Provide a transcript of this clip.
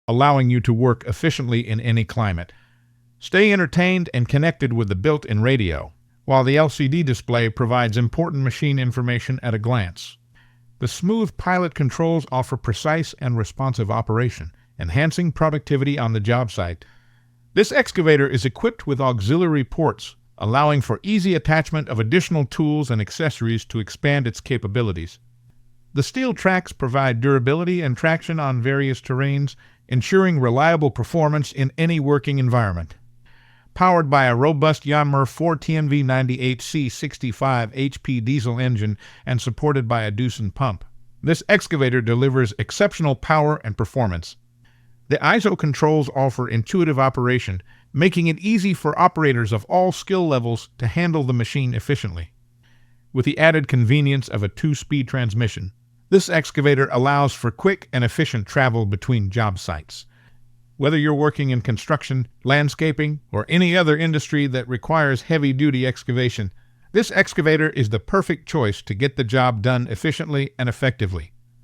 allowing you to work efficiently in any climate. Stay entertained and connected with the built-in radio, while the LCD display provides important machine information at a glance. The smooth pilot controls offer precise and responsive operation, enhancing productivity on the job site. This excavator is equipped with auxiliary ports, allowing for easy attachment of additional tools and accessories to expand its capabilities. The steel tracks provide durability and traction on various terrains, ensuring reliable performance in any working environment. Powered by a robust Yanmar 4TNV98C65 HP diesel engine and supported by a Doosan pump, this excavator delivers exceptional power and performance. The ISO controls offer intuitive operation, making it easy for operators of all skill levels to handle the machine efficiently. With the added convenience of a 2-speed transmission, this excavator allows for quick and efficient travel between job sites. Whether you're working in construction, landscaping, or any other industry that requires heavy-duty excavation, this excavator is the perfect choice to get the job done efficiently and effectively.